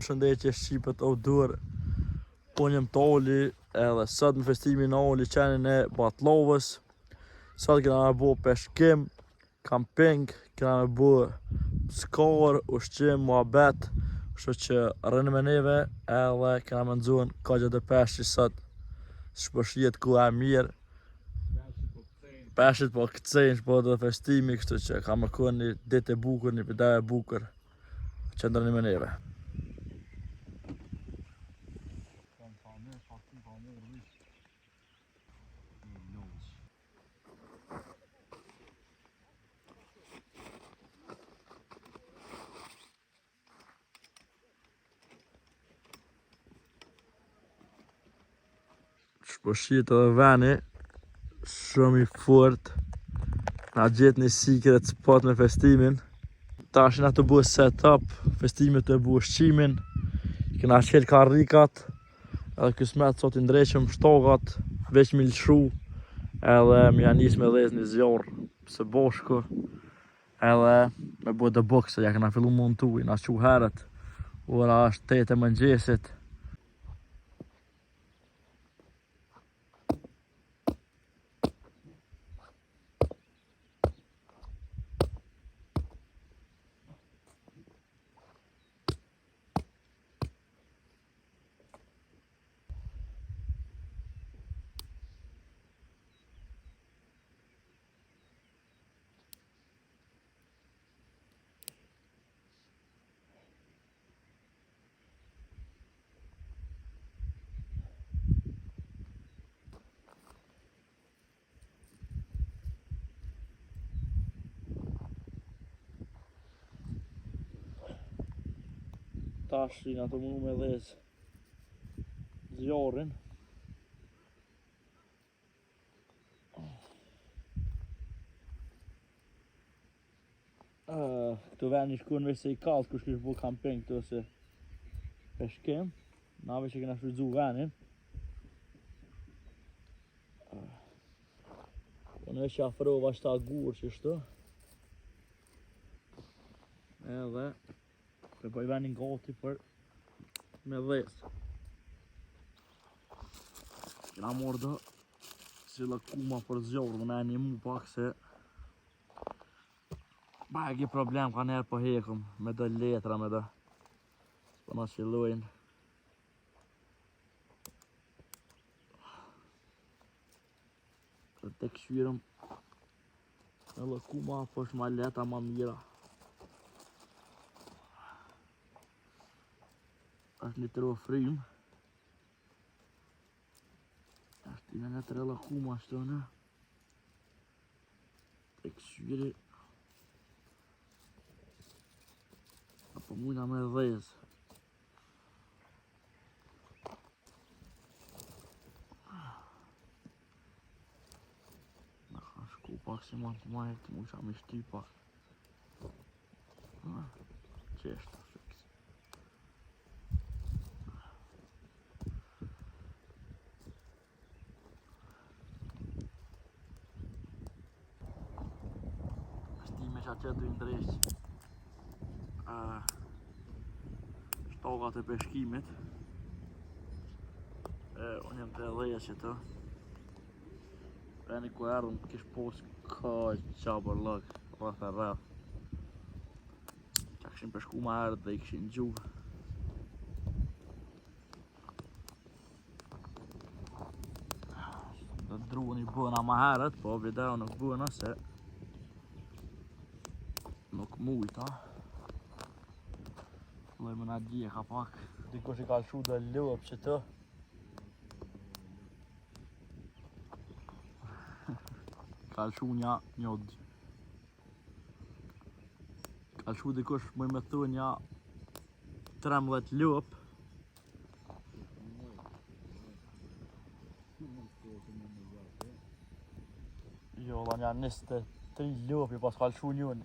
përshëndetje Shqipët o dur. Unë jëm Toli edhe sot në festimin e Oli qenin e Batlovës. Sot kena me bo peshkim, camping, kena me bo skor, ushqim, muhabet. Kështu që rënë me neve edhe kena me nëzun ka gjë të peshqi sot. Shpëshjet ku e mirë. Peshqit po këcejnë shpo të festimi, kështu që ka me kënë një dit e bukur, një pida e bukur. Qëndrëni me neve. Shpëshjet edhe veni shumë i fort. Na gjetë një secret spot me festimin. Ta është nga të bu set-up, festimit të bu ushqimin. Këna qel karrikat. Edhe kësmet sot i ndreqëm shtokat, veç mi lëshu. Edhe më janë njës me dhez një zjarë së boshku. Edhe me bu dhe bukse, ja këna fillu montu, i na qu herët. Ora është 8 e mëngjesit. Tash i nga të mundu me dhez zjarin. Këtu veni shkun veç se i kallët kush kish bu camping këtu se peshkim. Na veç që kena shfridzu venin. Unë veç që afrova shta gurë që shtu. Edhe të bëj venin gati për me dhez. Kena morë dhe si lëkuma për zjarë, dhe ne një mu pak se bagi problem ka njerë po hekum me dhe letra me dhe s'po na qilojnë. Të këshyrëm me lëkuma po është ma leta ma mira. Është një tërë frim. Është i në tërë lëkuma ashtu në. Të këshyri. Apo mujna me dhez. Në ka shku pak si ma të majtë, të musha me shty pak. Qeshtë. Festime që atë du i ndreqë shtokat e peshkimit. Unë jem të edheja që të veni ku erdhëm kish pos ka qabër lëk rrëth e rrëth. Qa këshin peshku ma herët dhe i këshin gjuh. Dhe druën i bëna ma herët, po video nuk bëna se nuk mujta. Lojme na djeka pak. Dikush i ka lëshu dhe lëp që të. Ka lëshu nja ka lëshu dikush mëj me thu nja 13 lëp. Jo, dha nja 23 lëpi pas ka lëshu njën.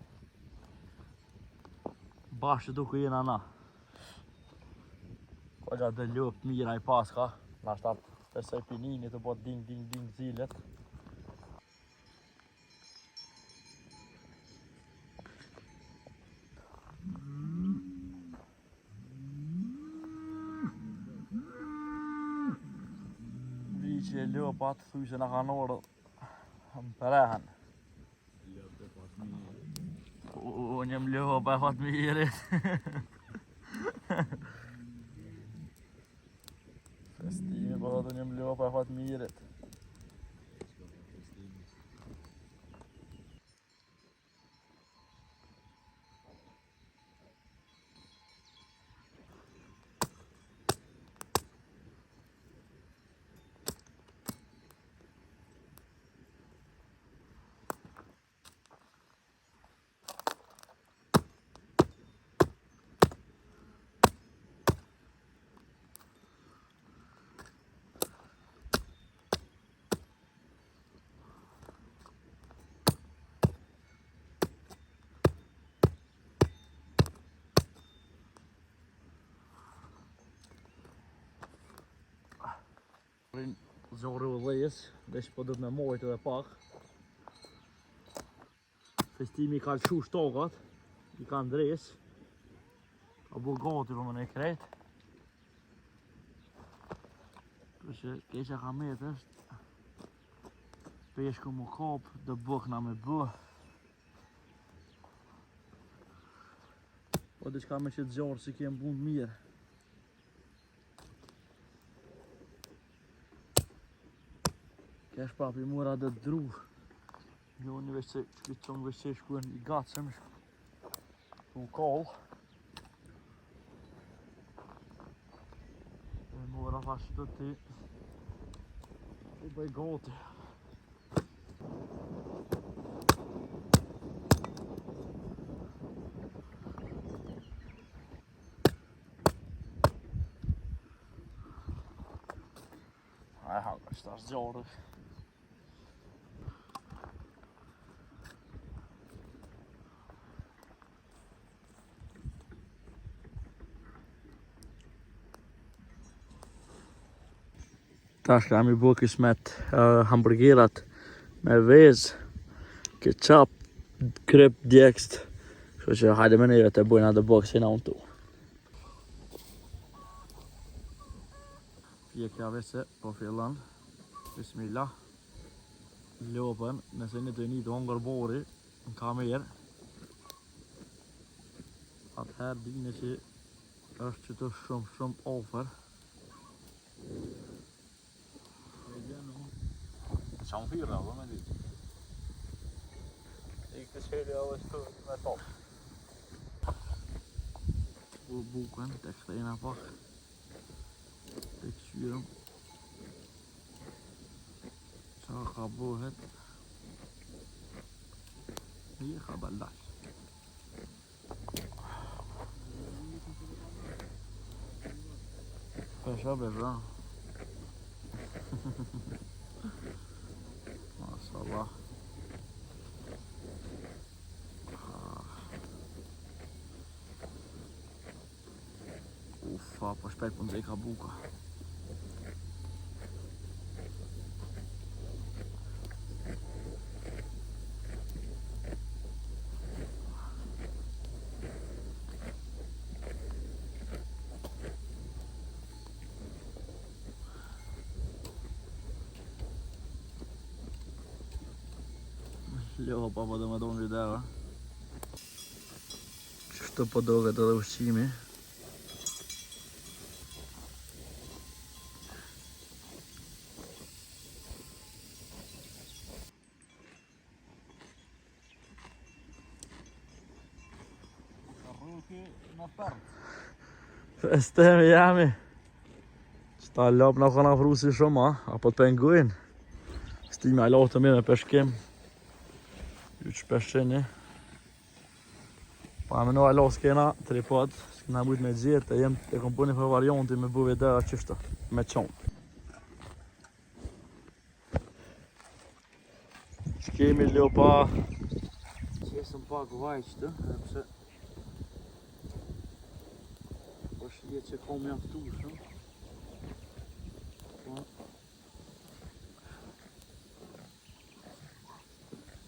Bashkë duke jena na. Ko gja dhe lëp mira i paska. Na shta pesoj pinini të bo ding ding ding zilet. që lëpat, thuj se në kanë orë më përehen. Unë jem lëpa e Fatmirit. Festimi po unë jem lëpa e Fatmirit. Zorë u dhejës, desh po dhët me mojt edhe pak. Festimi ka lëshu shtokat, i ka ndres. Ka bu gati për më në krejt. Përse keqa ka met është peshku më kap, dë bëkna me bë. Po diçka me që të gjarë si kem bund mirë. Kesh prap i mura dhe dru. Jo një veç që këtë qonë veç që i shkuen i gatësëm. U kall. E mura thashtë të ti. I bëj gati. Aj haka, është ashtë gjarë. Tash kam i bu kismet hamburgerat me vezë, ketchup, kryp, djekst. Kështu që hajde me neve të bujnë atë boksin unë tu. Pjekja vese po fillon. Bismillah. Lopën, nëse një të një të hongër bori në kamerë. Atëherë dine që është që të shumë ofer. Çam firra po me ditë. I këtë qeli edhe shtu me top. Bu bukën, të kthejna pak. Të këqyrëm. Qa ka bëhet. I ka baldaj. Pesha beza. Maşallah. Ufa, po shpejt po nxej ka buka. Ljoha pa po do me do në video. Qështu po do këtë edhe ushqimi. Festemi jemi. Qëta lop në kanë afrusi shumë, apo të penguin. Stimi a lotë të mi me peshkim. Ju që peshqeni. Pa me në alo s'kena tripod, s'kena mujt me gjithë, e jem të kom puni për varianti me bu video qështë me qonë. Shkemi ljopa qesëm pak vajqëtë, sepse po shije që kom janë të tushëm.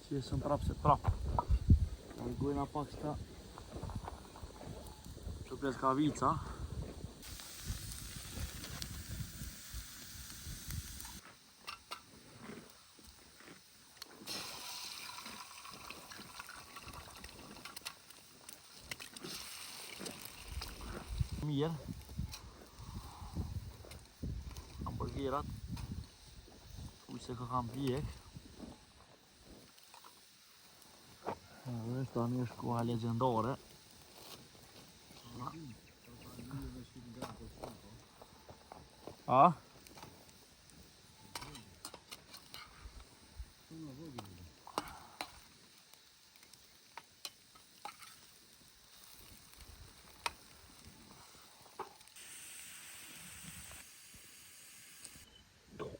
Qesëm prapë se prapë. Në gujna pak qëta që pleskavica. Mirë. Hamburgerat. Kuj se ka kam pjek. Edhe tani është koha legjendare. A?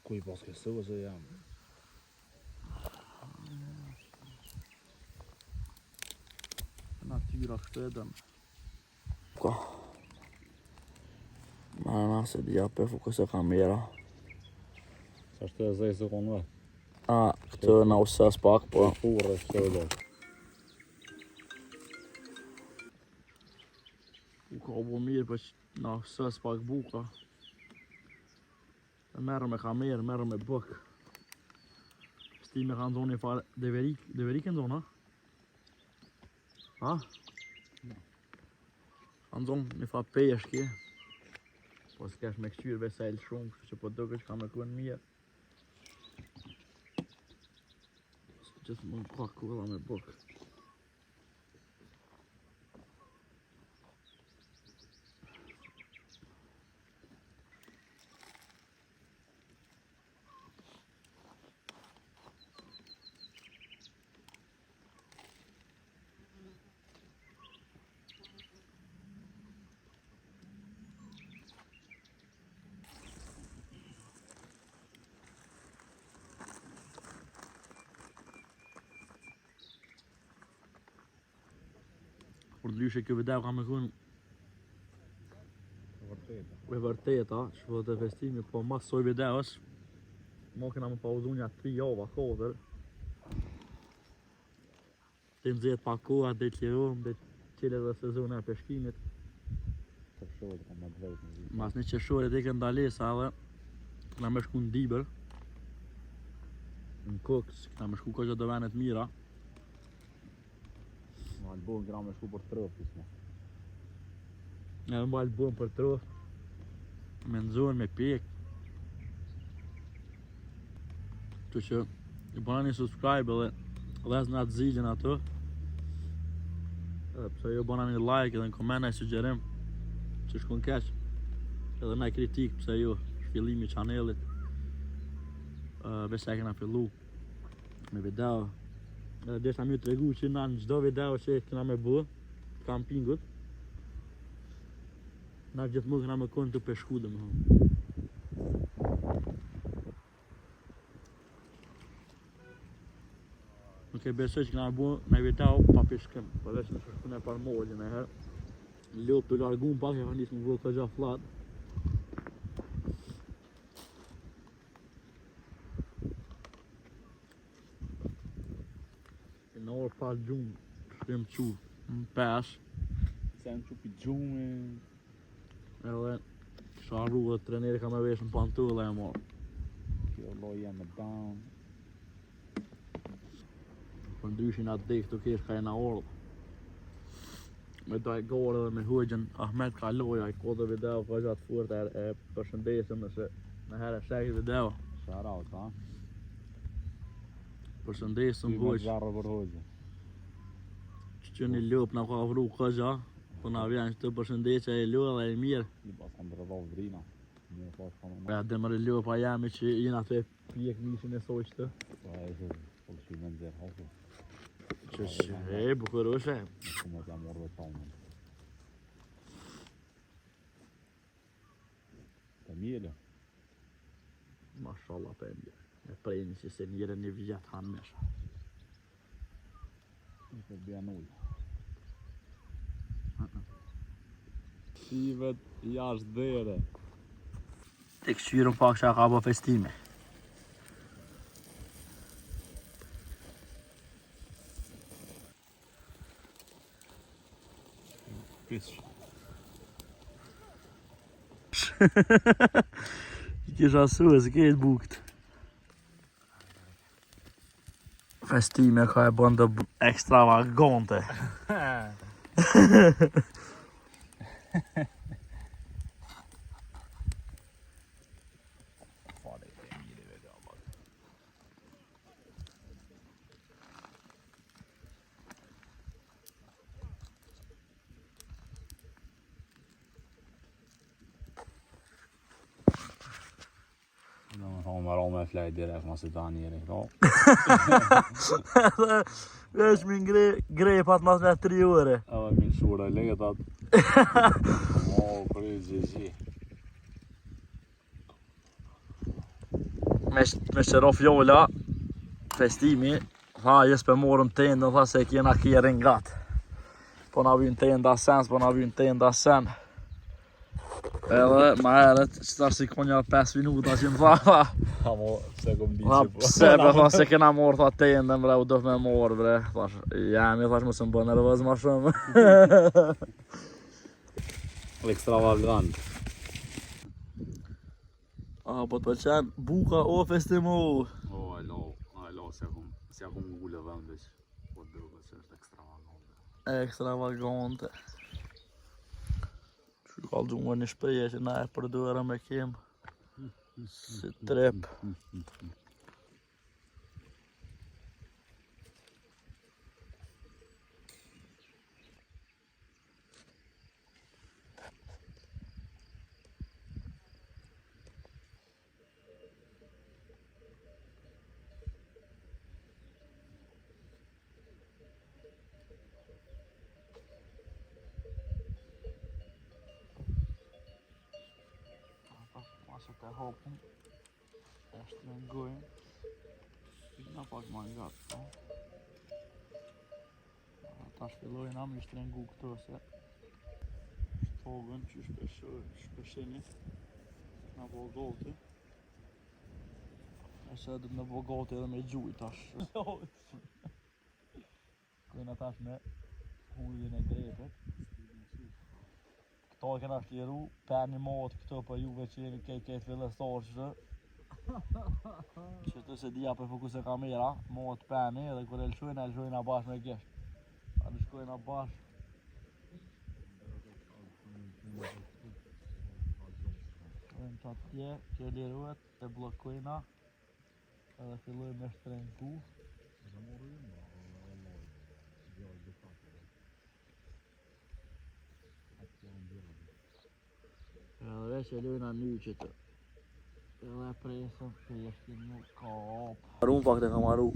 Kuj paske sose jam. Natyra kështu e dëm. Ka. Ma se dhja për fokus e kamera. Sa shtë e zej se konë ve? A, këtë na usës pak, po. Furë e shtë e do. Buka u bo mirë, për që na usës pak buka. Merë me kamerë, merë me bëk. Stime kanë zonë një farë deverik në zonë, ha? Kanë zonë një farë peshki. Po s'kesh me këqyrë vesel shumë, kështu që po duke që ka me kënë mirë. Gjithë mund ka kura me bëk. Por ndryshe kjo video ka me kënë e vërteta, që po të festimi, po mas soj videos, ma kena me pauzu një 3 java, 4. Të nëzjet pa koha, dhe të lirum, dhe qile dhe sezone e peshkimit. Të shorë, ka më të vejtë në zi. Mas një qeshore të i këndalesa edhe, kena me shku në Dibër, në Koks, kena me shku këgja do venet mira. Ma albon këna me shku për trëftis me. Edhe më album për trof, me nëzorë, me pek. Që që i bëna një subscribe edhe dhez në atë zilin ato. Edhe pëse jo bëna një like edhe në komena i sugjerim që shkon keq. Edhe na kritik pëse jo shfillimi qanelit. Besa e kena fillu me video. Edhe desha mi të regu që na në gjdo video që kena me bu kampingut, na gjithmonë kena me konë të peshku dhe më thonë. Nuk e besoj që kena bu në video pa peshkim, përveç në shkune par molli në herë. Lop të largun pak e ka njës më vërë këgja flat. Në orë pas gjumë, shkrim qu, në pesh. Se në qupi gjume. Edhe kisha arru dhe treneri ka me vesh në pantulla e morë. Kjo loj jam me down. Për ndryshin atë dek të kesh ka e na orë. Me daj gore dhe me hujgjën Ahmet Kaloja, i kodë video ka gjatë furt e përshëndesim nëse në herë e shekit video. Shout out, ha? Përshëndesim Ty me hujgjë. zjarë për hojgjë. Që një lop na ka vru këgja, po na vjen që të përshëndetje e lop dhe e mirë. I pas kam dërëdhov vrina. Një pas kam Ja dëmër e lopa jemi që jena të pjek mishin e soqtë. Po e që polëshime në zërë hasu. Që bukuroshe. Në kumë t'jam orë dhe tonë. Të mjele. Mashallah për e mirë. E prejni që se njëre një vjetë hanë mesha. Në të bjen ujë. Shivet jashtë dhere. Të këshyrën pak që ka bo festime. Pish. I kisha su e s'ke të bukt. Festime ka e bëndë ekstravagante. më ra me flaj direkt, mos i ta njeri, no? Veç mi grepat mas me 3 ore. Edhe mi shura letat. O, kërë gjëgji. Me qëro fjolla, festimi, tha jes për morëm tendën, tha se kjena kjeri ngat. Po na vynë tenda sen, po na vynë tenda sen. Edhe ma herët, që tash si konja 5 minuta që më tha, Amo, pse kom di tha që po. pse për tha se kena morë tha tendën bre, u dof me morë bre. Thash, jemi, thash mu se më bë nervëz ma shumë. Ekstravagant. Po të pëlqen buka o festimo. O, alo, se kom gullë vend veç. Po duke që është ekstravagante. Ekstravagante. Që ka dhungë një shpreje që na e përdojra me kem. Si trep. Masë të hopën, e shtrengojnë, nga pak ma nga të. Ta shfillojnë am i shtrengu këto se shtogën që shpesheni nga po goti. E se du të me po goti edhe me gjuj tash. Kujna tash me hujën e grepet. Këto e kena shliru, per një motë këto për juve që jeni kejt fillestar që të se dhja për fokus e kamera, motë peni edhe kër elshojna bashkë me gjesht. A në shkojna bashkë. Shkojnë që atje, që liruet, e blokojna edhe fillojnë me shtrengu. Edhe veç e lujna nyqit. Edhe presën peshtin nuk ka op. Arun pak të kam arru.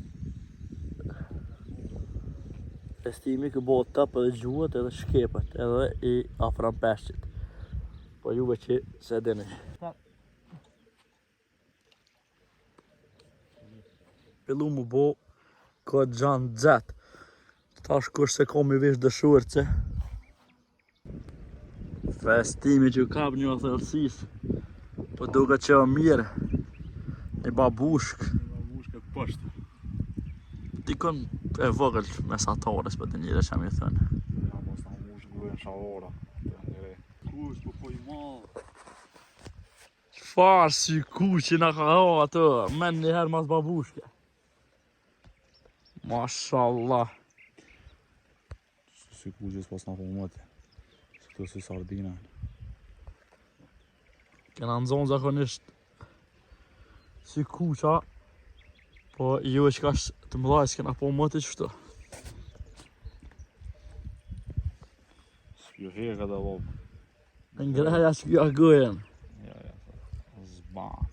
Festimi kë bëhet tëp edhe gjuhët edhe shkepet edhe i afran peshqit. Po juve që se dini. Fillu mu bo ka gjanë dzet. Tash kush se kom i vish dëshurë që festimi që kap një thellësis. Po duke që o mirë. Një babushk. Babushka të pashtë. Dikon e vogël mesatare s'po të njëre që mi thënë. Ja, mos ta mush gujën shavora. Kush po i malë. Qfar si ku që na ka ha ato, men njëherë mas babushke. Mashallah. Si ku që s'pas na po mëte. Këto si sardina. Kena nëzonë zakonisht si kuqa, po ju e që ka të mëdhaj s'kena po mëti qështu. S'pjo heka dhe lopë. Ngreja që kjo gëjen. Ja, zban.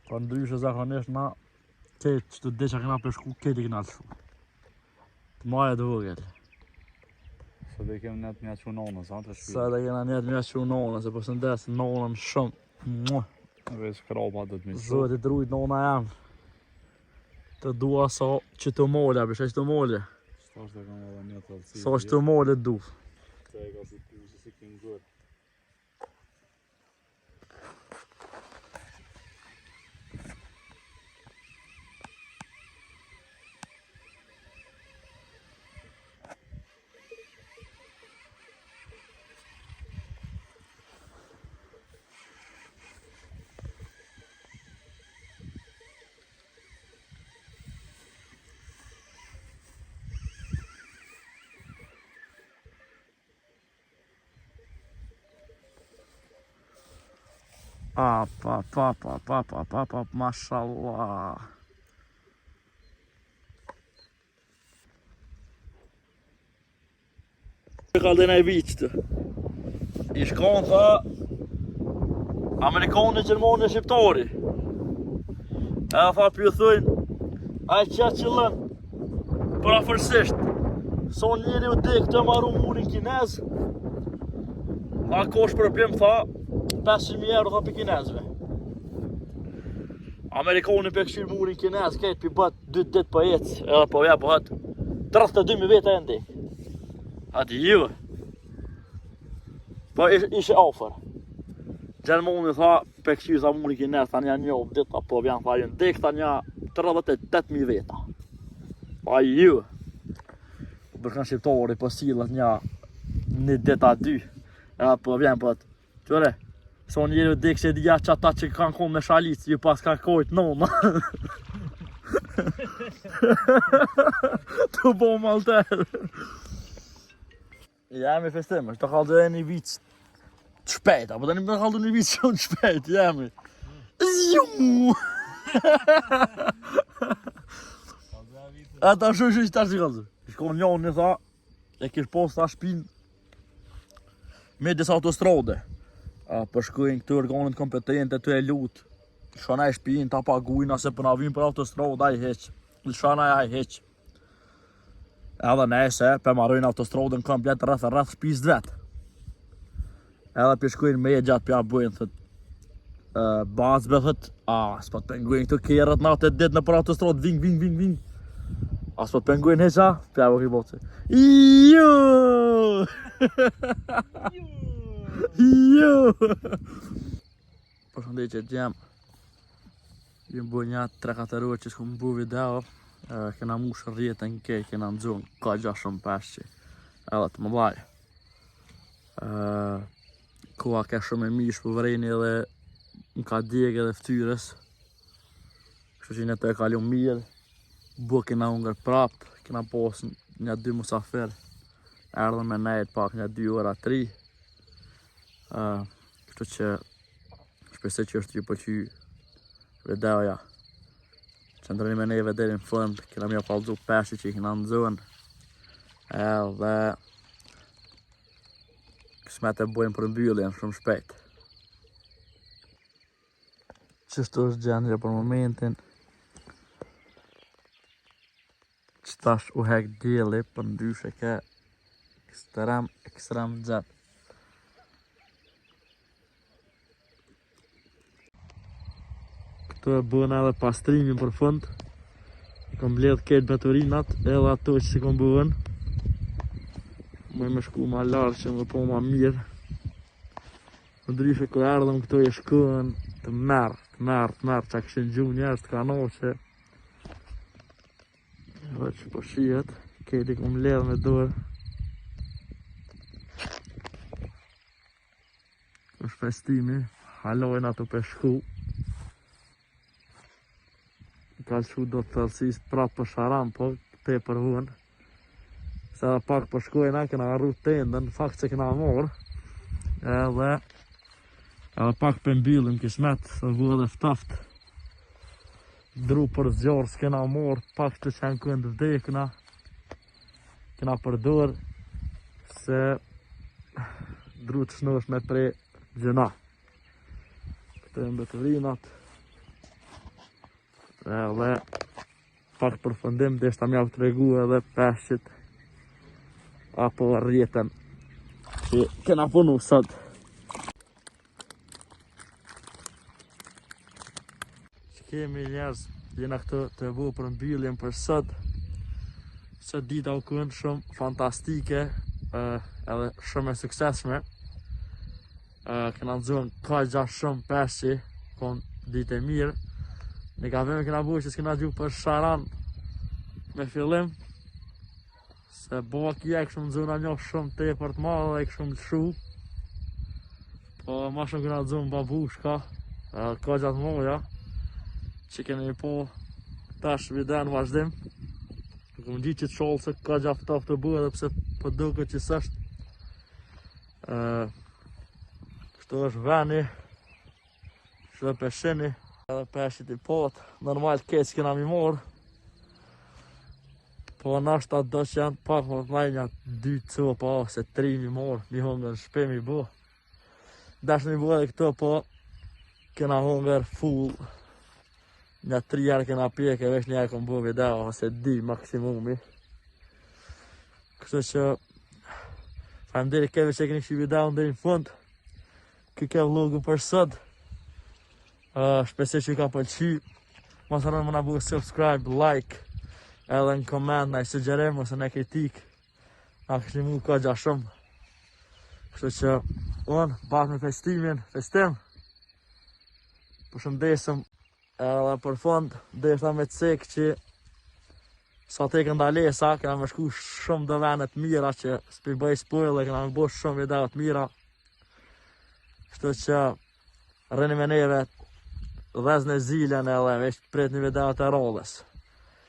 Po ndryshe zakonisht na ketë që të deqa kena përshku, ketë i kena të shu. Të maja të vogel. Se dhe kem net mja që nonës, të shpirë. Sa dhe kena njetë mja që nonën, se përse ndesë nonën shumë. Veç krapa dhe të mishu. Zotit rujt nona jam. Të dua sa që të molja, bisha që të molje. Shtash dhe kam edhe një të alësi. Sa që të molje du. Të e ka si kusë, si kënë gërë. Mashallah. Ka dhe nej viqë të. I shkon tha Amerikanë, Gjermani, Shqiptari. E tha për ju thujnë, a i që qëllën, për afërsisht, so njeri u dik të maru murin kinez, tha ko është problem, tha, 500.000 euro tha për kinezve. Amerikanë për këshirë murin kinez, kejtë për bët 2 dit për jetës, edhe për vja për hëtë 32.000 vete e ndi. Ati ju. Po ishe afer. Gjermoni tha, për këshirë tha murin kinez, tha një njohë dit, po vjen tha ju ndik, tha një 38.000 veta. Pa ju. Bërkan shqiptari për silët një dit a 2, edhe po vjen për hëtë. Qëre? So njeri u dik që dhja që ata që kanë konë me shalic, ju pas ka kojt nona. Të bo malter. Jemi festim, është të kaldu e një vit shpejt, apo të një me kaldu një vit shumë shpejt, jemi. Zjuuu! Ata shumë që qëta që kaldu. Shkon njën një tha, e kish post ta shpin me disa autostrade. Përshkujnë këtë organet kompetente të e lutë. Shana e shpijin ta pagujnë, ase për na vinë për autostradë, a i heq. Shana e a i heq. Edhe nese, për marrojnë autostradën komplet rreth shpijës dret. Edhe përshkujnë me e gjatë për ja bujnë, thët. Bazbe, thët, s'pat pengujnë këtë kjerët në atë ditë në për autostradë, ving. S'pat pengujnë heqa, për ja bëki botë. Jo! Përshëndetje gjem. Jëm bu një 3-4 orë që s'kum bu video. Kena mushë rjetën kej, kena nëzun ka gja shumë peshqi. Edhe të më dhaj. Koha ke shumë e mish për vrejni edhe më ka djeg edhe ftyrës. Kështu që në të e kalu mirë. Bu kena unger prap, kena pos një 2 musafir. Erdhën me nejt pak një 2 ora 3. Kështu që shpresoj që është ju pëlqy videoja. Qëndroni me neve deri në fund, kena mja palëzu peshqi që i kena nëzën. Edhe kësmet e bojmë për mbylljen shumë shpejt. Qështu është gjendje për momentin. Qëtash u hek djeli për ndryshe ke ekstrem gjatë. Këtu e bën edhe pastrimin për fund. I kom bledh ketë beturinat edhe ato që si kom bën. Më me shku ma larë që më po ma mirë. Më ndryshe kër erdhëm këtu e shkën të merë që a këshin gju njerës të kanoqe. Edhe që po shihet, ketë i kom ledh me dorë. është festimi, halojnë ato për shku. Ka shku do të thellësis prapë për sharam, po te për hunë. Se edhe pak për shkojna, kena arru tendën, fakt që kena morë. Edhe pak për mbyllim kismet, se vu edhe ftaft. Dru për zjarë s'kena morë, pak të qenë kënd vdekna. Kena përdor, se dru të shnosh me pre gjëna. Këtë e mbetërinat. Edhe pak për fundim dhe shta mja të regu edhe peshqit apo rjetën që kena punu sot. Që kemi njerëz, jena këtë të bu për mbylljen për sot. Sot dita u kënë shumë fantastike edhe shumë e suksesshme. Kena nëzuën ka gjash shumë peshqi, konë ditë e mirë. Në kafeme kena bujë që s'kena gjuhë për sharan me fillim. Se baki e këshëm nëzuën a njohë shumë te për të madhe dhe e këshëm të shu. Po ma shumë kena nëzuën babushka, ka gjatë moja, që keni po tash video në vazhdim. Nuk më gjithë që të sholë se ka gjatë ftaf të bujë edhe pse për duke që sështë. Kështu është veni, kështu e peshini. Edhe peshqit i pot, normal keq kena mi morë. Po nashta do që janë pak më të majnja 2 copa ose 3 mi morë, mi hongë në shpe mi bo. Dash mi bo edhe këto, po kena hunger full. Nga 3 herë kena pjekë, veç një herë kom bu video, ose 2 maksimumi. Kështu që faleminderit keve që keni kështu video deri në fund. Ky ke vlogu për sot. Shpresoj që ju ka pëlqy. Mos harroni më na bëni subscribe, like, edhe në koment na sugjerim ose në kritik. Na kështu mu ka gja shumë. Kështu që unë bashkë me festim. Përshëndesëm edhe për fund, dhe ishta me cek që sa te këndalesa, kena me shku shumë dhe venet mira që s'pi bëj spoiler, kena me bësh shumë video të mira. Kështu që rrini me neve dhez në zilën edhe veç pret një video të rollës.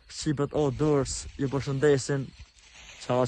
Shqipet outdoors, ju përshëndesin. Ciao.